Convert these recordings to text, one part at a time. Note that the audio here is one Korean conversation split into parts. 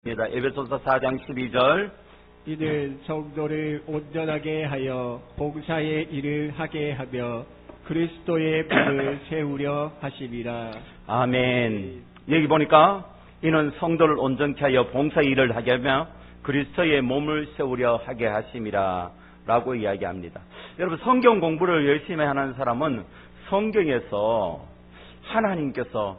에베소서 4장 12절 이들 성도를 온전하게 하여 봉사의 일을 하게 하며 그리스도의 부를 세우려 하심이라. 아멘. 여기 보니까 이는 성도를 온전케 하여 봉사의 일을 하게 하며 그리스도의 몸을 세우려 하게 하심이라 라고 이야기합니다. 여러분, 성경 공부를 열심히 하는 사람은 성경에서 하나님께서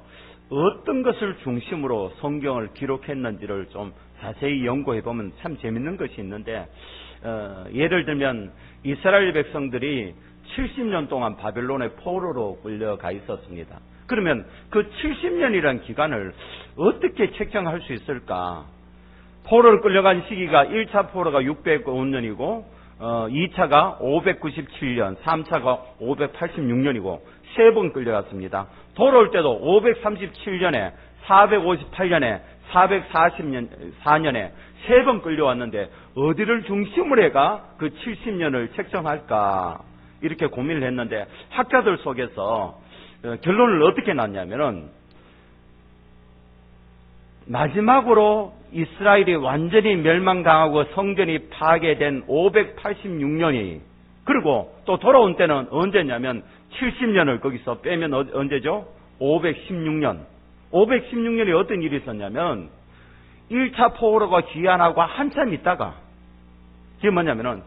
어떤 것을 중심으로 성경을 기록했는지를 좀 자세히 연구해 보면 참 재밌는 것이 있는데, 예를 들면 이스라엘 백성들이 70년 동안 바벨론의 포로로 끌려가 있었습니다. 그러면 그 70년이라는 기간을 어떻게 책정할 수 있을까? 포로를 끌려간 시기가 1차 포로가 605년이고 2차가 597년, 3차가 586년이고 3번 끌려갔습니다. 돌아올 때도 537년에, 458년에, 444년에 3번 끌려왔는데 어디를 중심으로 해가 그 70년을 책정할까? 이렇게 고민을 했는데 학자들 속에서 결론을 어떻게 났냐면은, 마지막으로 이스라엘이 완전히 멸망당하고 성전이 파괴된 586년이, 그리고 또 돌아온 때는 언제냐면 70년을 거기서 빼면 언제죠? 516년. 516년에 어떤 일이 있었냐면 1차 포로가 귀환하고 한참 있다가, 그게 뭐냐면은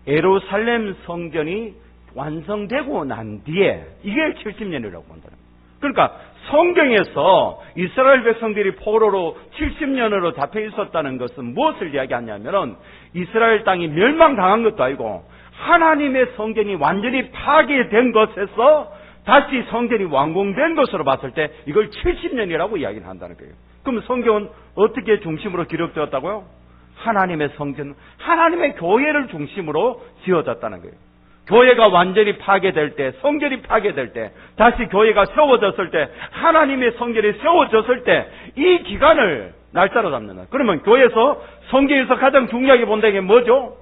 예루살렘 성전이 완성되고 난 뒤에, 이게 70년이라고 본다. 그러니까 성경에서 이스라엘 백성들이 포로로 70년으로 잡혀 있었다는 것은 무엇을 이야기하냐면은 이스라엘 땅이 멸망당한 것도 아니고 하나님의 성전이 완전히 파괴된 것에서 다시 성전이 완공된 것으로 봤을 때 이걸 70년이라고 이야기를 한다는 거예요. 그럼 성경은 어떻게 중심으로 기록되었다고요? 하나님의 성전, 하나님의 교회를 중심으로 지어졌다는 거예요. 교회가 완전히 파괴될 때, 성전이 파괴될 때, 다시 교회가 세워졌을 때, 하나님의 성전이 세워졌을 때, 이 기간을 날짜로 잡는다. 그러면 교회에서, 성경에서 가장 중요하게 본다는 게 뭐죠?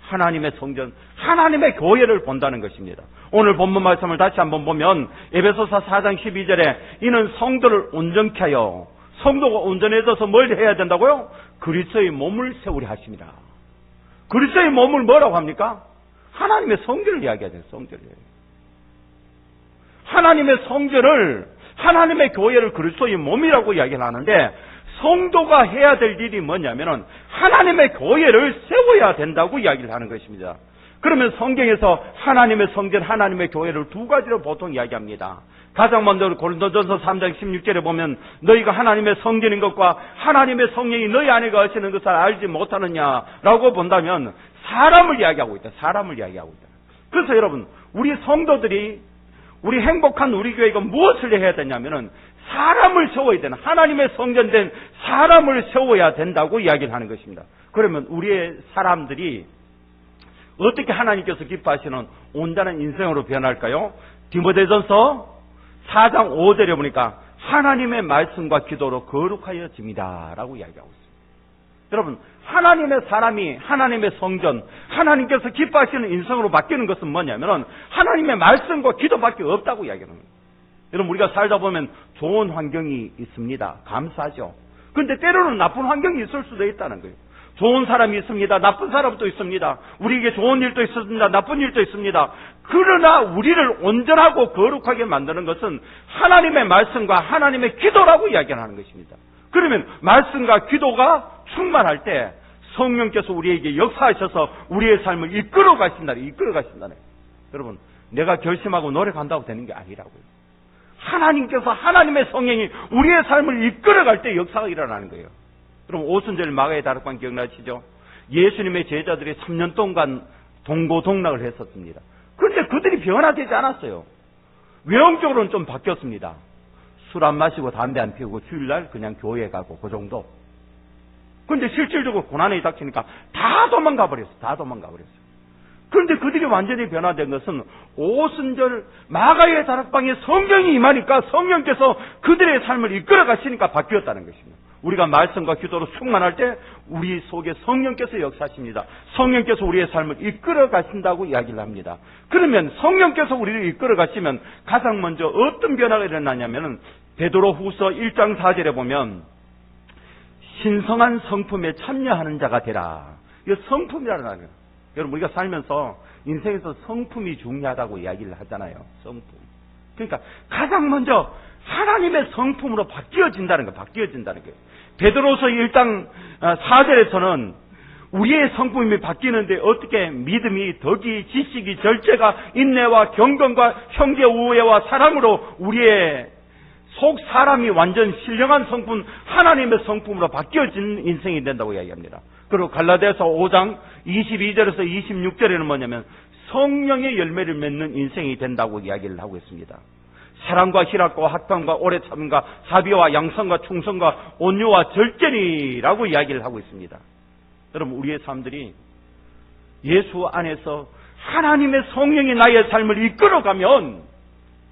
하나님의 성전, 하나님의 교회를 본다는 것입니다. 오늘 본문 말씀을 다시 한번 보면 에베소서 4장 12절에 이는 성도를 온전케 하여, 성도가 온전해져서 뭘 해야 된다고요? 그리스도의 몸을 세우려 하십니다. 그리스도의 몸을 뭐라고 합니까? 하나님의 성전을 이야기하죠. 성전을. 하나님의 성전을, 하나님의 교회를 그리스도의 몸이라고 이야기를 하는데, 성도가 해야 될 일이 뭐냐면은 하나님의 교회를 세워야 된다고 이야기를 하는 것입니다. 그러면 성경에서 하나님의 성전, 하나님의 교회를 두 가지로 보통 이야기합니다. 가장 먼저 고린도전서 3장 16절에 보면 너희가 하나님의 성전인 것과 하나님의 성령이 너희 안에 거하시는 것을 알지 못하느냐라고 본다면 사람을 이야기하고 있다. 사람을 이야기하고 있다. 그래서 여러분, 우리 성도들이, 우리 행복한 우리 교회가 무엇을 해야 되냐면은 사람을 세워야 되는, 하나님의 성전된 사람을 세워야 된다고 이야기를 하는 것입니다. 그러면 우리의 사람들이 어떻게 하나님께서 기뻐하시는 온전한 인생으로 변할까요? 디모데전서 4장 5절에 보니까 하나님의 말씀과 기도로 거룩하여집니다 라고 이야기하고 있습니다. 여러분, 하나님의 사람이, 하나님의 성전, 하나님께서 기뻐하시는 인생으로 바뀌는 것은 뭐냐면 하나님의 말씀과 기도밖에 없다고 이야기하는 거예요. 여러분, 우리가 살다 보면 좋은 환경이 있습니다. 감사하죠. 그런데 때로는 나쁜 환경이 있을 수도 있다는 거예요. 좋은 사람이 있습니다. 나쁜 사람도 있습니다. 우리에게 좋은 일도 있습니다. 나쁜 일도 있습니다. 그러나 우리를 온전하고 거룩하게 만드는 것은 하나님의 말씀과 하나님의 기도라고 이야기하는 것입니다. 그러면 말씀과 기도가 충만할 때 성령께서 우리에게 역사하셔서 우리의 삶을 이끌어 가신다네. 이끌어 가신다네. 여러분, 내가 결심하고 노력한다고 되는 게 아니라고요. 하나님께서, 하나님의 성령이 우리의 삶을 이끌어갈 때 역사가 일어나는 거예요. 여러분, 오순절 마가의 다락방 기억나시죠? 예수님의 제자들이 3년 동안 동고동락을 했었습니다. 그런데 그들이 변화되지 않았어요. 외형적으로는 좀 바뀌었습니다. 술 안 마시고 담배 안 피우고 주일날 그냥 교회에 가고 그 정도. 그런데 실질적으로 고난이 닥치니까 다 도망가 버렸어요. 다 도망가 버렸어요. 그런데 그들이 완전히 변화된 것은 오순절 마가의 다락방에 성령이 임하니까 성령께서 그들의 삶을 이끌어 가시니까 바뀌었다는 것입니다. 우리가 말씀과 기도로 충만할 때 우리 속에 성령께서 역사하십니다. 성령께서 우리의 삶을 이끌어 가신다고 이야기를 합니다. 그러면 성령께서 우리를 이끌어 가시면 가장 먼저 어떤 변화가 일어나냐면 베드로후서 1장 4절에 보면 신성한 성품에 참여하는 자가 되라. 이거 성품이라는 거예요. 여러분, 우리가 살면서 인생에서 성품이 중요하다고 이야기를 하잖아요. 성품. 그러니까 가장 먼저 하나님의 성품으로 바뀌어진다는 거예요. 바뀌어진다는 거예요. 베드로서 1장 4절에서는 우리의 성품이 바뀌는데 어떻게 믿음이, 덕이, 지식이, 절제가, 인내와 경건과 형제 우애와 사랑으로 우리의 속 사람이 완전 신령한 성품, 하나님의 성품으로 바뀌어진 인생이 된다고 이야기합니다. 그리고 갈라디아서 5장 22절에서 26절에는 뭐냐면 성령의 열매를 맺는 인생이 된다고 이야기를 하고 있습니다. 사랑과 희락과 화평과 오래 참음과 사비와 양성과 충성과 온유와 절제니라고 이야기를 하고 있습니다. 여러분, 우리의 삶들이 예수 안에서 하나님의 성령이 나의 삶을 이끌어가면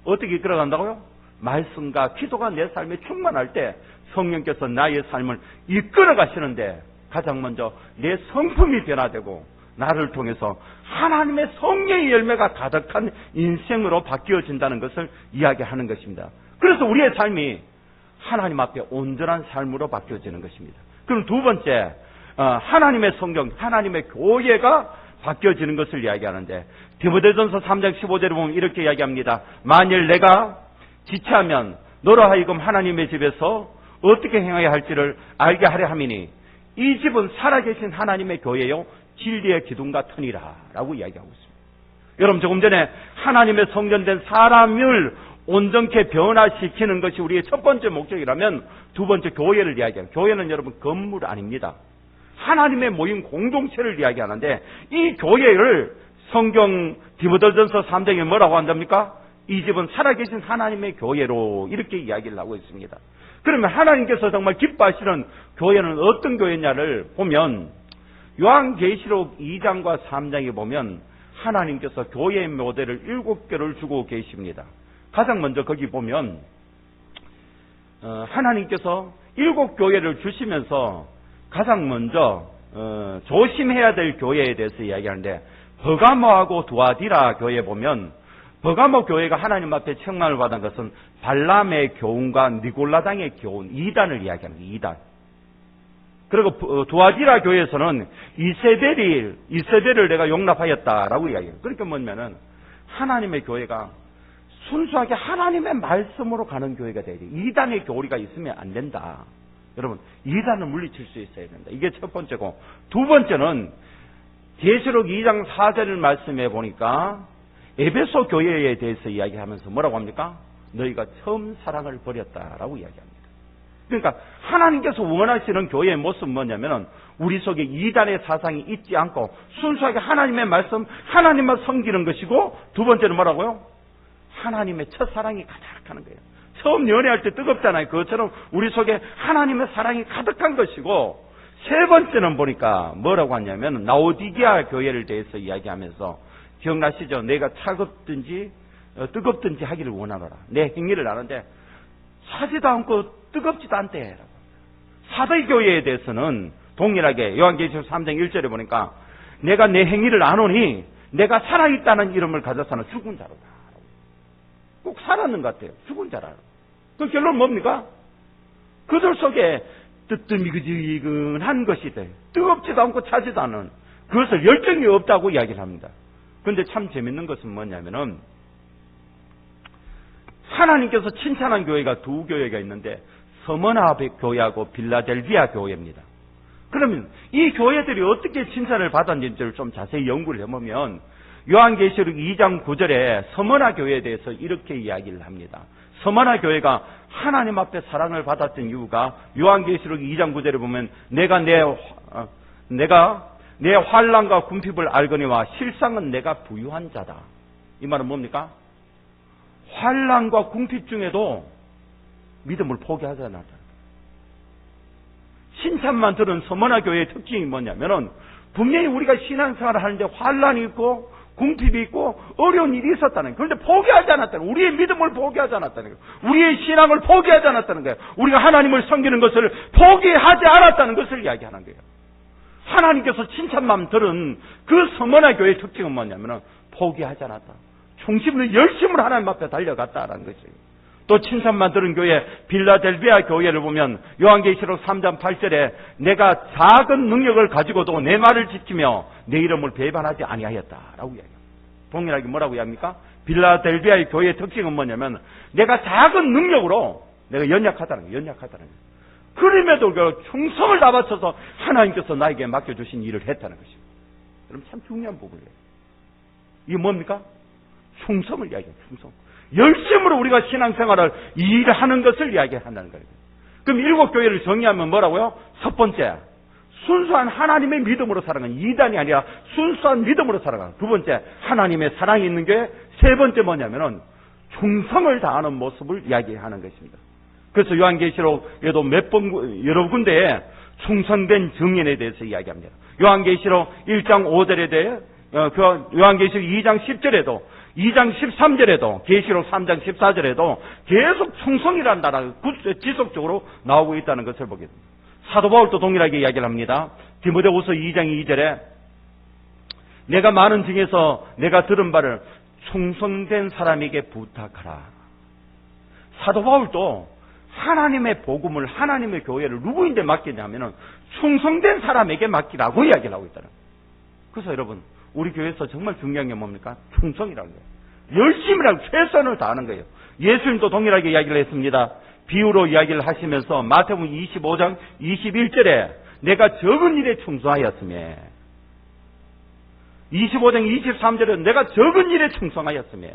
어떻게 이끌어간다고요? 말씀과 기도가 내 삶에 충만할 때 성령께서 나의 삶을 이끌어 가시는데 가장 먼저 내 성품이 변화되고 나를 통해서 하나님의 성령의 열매가 가득한 인생으로 바뀌어진다는 것을 이야기하는 것입니다. 그래서 우리의 삶이 하나님 앞에 온전한 삶으로 바뀌어지는 것입니다. 그럼 두 번째, 하나님의 성경, 하나님의 교회가 바뀌어지는 것을 이야기하는데 디모데전서 3장 15절에 보면 이렇게 이야기합니다. 만일 내가 지체하면 너로 하여금 하나님의 집에서 어떻게 행해야 할지를 알게 하려 함이니 이 집은 살아계신 하나님의 교회요 진리의 기둥과 터니라 라고 이야기하고 있습니다. 여러분, 조금 전에 하나님의 성전된 사람을 온전케 변화시키는 것이 우리의 첫 번째 목적이라면 두 번째 교회를 이야기합니다. 교회는 여러분 건물 아닙니다. 하나님의 모임 공동체를 이야기하는데 이 교회를 성경 디모데전서 3장에 뭐라고 한답니까? 이 집은 살아계신 하나님의 교회로 이렇게 이야기를 하고 있습니다. 그러면 하나님께서 정말 기뻐하시는 교회는 어떤 교회냐를 보면 요한계시록 2장과 3장에 보면 하나님께서 교회의 모델을 7개를 주고 계십니다. 가장 먼저 거기 보면 하나님께서 7교회를 주시면서 가장 먼저 조심해야 될 교회에 대해서 이야기하는데 버가모하고 두아디라 교회 보면 버가모 교회가 하나님 앞에 책망을 받은 것은 발람의 교훈과 니골라당의 교훈, 이단을 이야기합니다. 이단. 그리고 두아디라 교회에서는 이세벨을 내가 용납하였다라고 이야기해요. 그러니까 뭐냐면은 하나님의 교회가 순수하게 하나님의 말씀으로 가는 교회가 돼야 돼요. 이단의 교리가 있으면 안 된다. 여러분, 이단을 물리칠 수 있어야 된다. 이게 첫 번째고, 두 번째는 계시록 2장 4절을 말씀해 보니까 에베소 교회에 대해서 이야기하면서 뭐라고 합니까? 너희가 처음 사랑을 버렸다라고 이야기합니다. 그러니까 하나님께서 원하시는 교회의 모습은 뭐냐면 우리 속에 이단의 사상이 있지 않고 순수하게 하나님의 말씀, 하나님만 섬기는 것이고, 두 번째는 뭐라고요? 하나님의 첫사랑이 가득하는 거예요. 처음 연애할 때 뜨겁잖아요. 그것처럼 우리 속에 하나님의 사랑이 가득한 것이고, 세 번째는 보니까 뭐라고 하냐면 라오디게아 교회를 대해서 이야기하면서 기억나시죠? 내가 차갑든지 뜨겁든지 하기를 원하노라. 내 행위를 아는데 차지도 않고 뜨겁지도 않대. 사도교회에 대해서는 동일하게 요한계시록 3장 1절에 보니까 내가 내 행위를 아노니 내가 살아있다는 이름을 가져서는 죽은 자로다. 꼭 살았는 것 같아요. 죽은 자라. 그 결론은 뭡니까? 그들 속에 뜨뜻미지근한 것이 돼. 뜨겁지도 않고 차지도 않은, 그것을 열정이 없다고 이야기를 합니다. 그런데 참 재밌는 것은 뭐냐면은 하나님께서 칭찬한 교회가 두 교회가 있는데 서머나 교회하고 빌라델비아 교회입니다. 그러면 이 교회들이 어떻게 칭찬을 받았는지를 좀 자세히 연구를 해보면 요한계시록 2장 9절에 서머나 교회에 대해서 이렇게 이야기를 합니다. 서머나 교회가 하나님 앞에 사랑을 받았던 이유가 요한계시록 2장 9절에 보면 내가 내 환난과 궁핍을 알거니와 실상은 내가 부유한 자다. 이 말은 뭡니까? 환난과 궁핍 중에도 믿음을 포기하지 않았다. 칭찬만 들은 서머나 교회의 특징이 뭐냐면은 분명히 우리가 신앙생활을 하는데 환난이 있고 궁핍이 있고 어려운 일이 있었다는 거예요. 그런데 포기하지 않았다는 거예요. 우리의 믿음을 포기하지 않았다는 거예요. 우리의 신앙을 포기하지 않았다는 거예요. 우리가 하나님을 섬기는 것을 포기하지 않았다는 것을 이야기하는 거예요. 하나님께서 칭찬만 들은 그 서머나 교회의 특징은 뭐냐면은 포기하지 않았다. 중심으로 열심으로 하나님 앞에 달려갔다라는 것이에요. 또 칭찬만 들은 교회 빌라델비아 교회를 보면 요한계시록 3장 8절에 내가 작은 능력을 가지고도 내 말을 지키며 내 이름을 배반하지 아니하였다라고 이야기합니다. 동일하게 뭐라고 이야기합니까? 빌라델비아의 교회의 특징은 뭐냐면 내가 작은 능력으로 내가 연약하다는 거예요. 연약하다는 거예요. 그럼에도 충성을 다 바쳐서 하나님께서 나에게 맡겨주신 일을 했다는 것입니다. 그럼 참 중요한 부분이에요. 이게 뭡니까? 충성을 이야기해요. 충성. 열심으로 우리가 신앙생활을 일하는 것을 이야기한다는 거예요. 그럼 7교회를 정의하면 뭐라고요? 첫 번째, 순수한 하나님의 믿음으로 살아가는, 이단이 아니라 순수한 믿음으로 살아가는. 두 번째, 하나님의 사랑이 있는 교회. 세 번째 뭐냐면은 충성을 다하는 모습을 이야기하는 것입니다. 그래서 요한계시록에도 여러 군데에 충성된 증인에 대해서 이야기합니다. 요한계시록 1장 5절에 대해, 요한계시록 2장 10절에도, 2장 13절에도, 계시록 3장 14절에도 계속 충성이라는 단어가 지속적으로 나오고 있다는 것을 보게 됩니다. 사도 바울도 동일하게 이야기를 합니다. 디모데후서 2장 2절에 내가 많은 중에서 내가 들은 바를 충성된 사람에게 부탁하라. 사도 바울도 하나님의 복음을, 하나님의 교회를 누구인데 맡기냐면은 충성된 사람에게 맡기라고 이야기를 하고 있다는 거예요. 그래서 여러분, 우리 교회에서 정말 중요한 게 뭡니까? 충성이라는 거예요. 열심히 하고 최선을 다하는 거예요. 예수님도 동일하게 이야기를 했습니다. 비유로 이야기를 하시면서 마태복음 25장 21절에 내가 적은 일에 충성하였으며, 25장 23절에 내가 적은 일에 충성하였으며.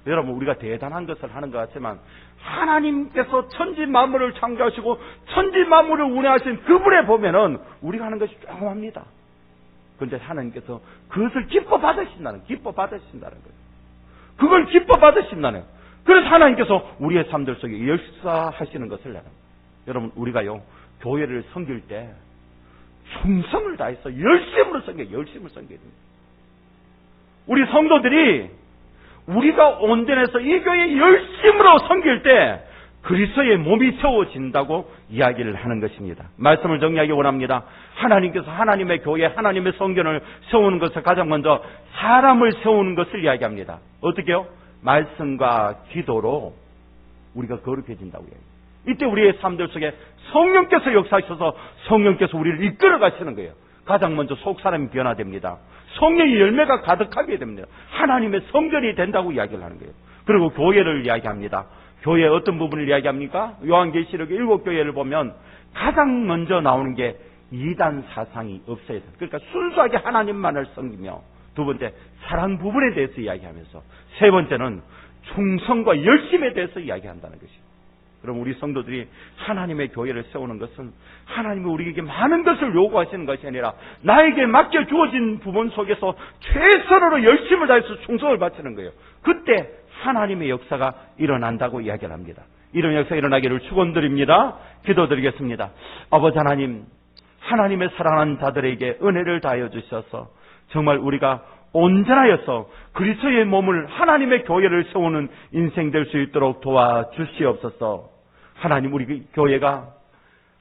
여러분, 우리가 대단한 것을 하는 것 같지만 하나님께서 천지 만물을 창조하시고 천지 만물을 운행하신 그분에 보면은 우리가 하는 것이 조금합니다. 그런데 하나님께서 그것을 기뻐 받으신다는 거예요. 그걸 기뻐 받으신다는 거예요. 그래서 하나님께서 우리의 삶들 속에 역사하시는 것을 내는 거예요. 여러분, 우리가요, 교회를 섬길 때 충성을 다해서 열심으로 섬겨야 됩니다. 우리 성도들이 우리가 온전해서 이 교회에 열심으로 섬길 때 그리스도의 몸이 세워진다고 이야기를 하는 것입니다. 말씀을 정리하기 원합니다. 하나님께서 하나님의 교회, 하나님의 성전을 세우는 것을 가장 먼저 사람을 세우는 것을 이야기합니다. 어떻게요? 말씀과 기도로 우리가 거룩해진다고 이야기합니다. 이때 우리의 삶들 속에 성령께서 역사하셔서 성령께서 우리를 이끌어 가시는 거예요. 가장 먼저 속사람이 변화됩니다. 성령의 열매가 가득하게 됩니다. 하나님의 성전이 된다고 이야기를 하는 거예요. 그리고 교회를 이야기합니다. 교회의 어떤 부분을 이야기합니까? 요한계시록의 7교회를 보면 가장 먼저 나오는 게 이단 사상이 없어야 돼요. 그러니까 순수하게 하나님만을 섬기며, 두 번째 사랑 부분에 대해서 이야기하면서, 세 번째는 충성과 열심에 대해서 이야기한다는 것이죠. 그럼 우리 성도들이 하나님의 교회를 세우는 것은 하나님이 우리에게 많은 것을 요구하시는 것이 아니라 나에게 맡겨 주어진 부분 속에서 최선으로 열심을 다해서 충성을 바치는 거예요. 그때 하나님의 역사가 일어난다고 이야기를 합니다. 이런 역사가 일어나기를 축원드립니다. 기도드리겠습니다. 아버지 하나님, 하나님의 사랑하는 자들에게 은혜를 다하여 주셔서 정말 우리가 온전하여서 그리스도의 몸을, 하나님의 교회를 세우는 인생 될 수 있도록 도와주시옵소서. 하나님, 우리 교회가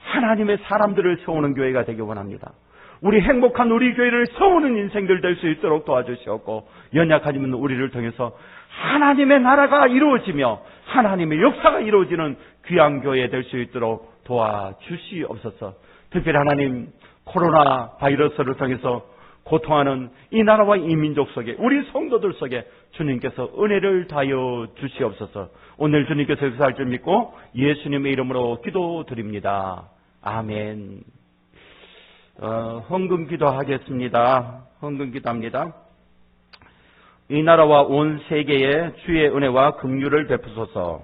하나님의 사람들을 세우는 교회가 되기 원합니다. 우리 행복한 우리 교회를 세우는 인생들 될 수 있도록 도와주시옵고, 연약하지만 우리를 통해서 하나님의 나라가 이루어지며 하나님의 역사가 이루어지는 귀한 교회 될 수 있도록 도와주시옵소서. 특별히 하나님, 코로나 바이러스를 통해서 고통하는 이 나라와 이 민족 속에, 우리 성도들 속에 주님께서 은혜를 다하여 주시옵소서. 오늘 주님께서 역사할 줄 믿고 예수님의 이름으로 기도드립니다. 아멘. 헌금 기도하겠습니다. 헌금 기도합니다. 이 나라와 온 세계에 주의 은혜와 긍휼을 베푸소서.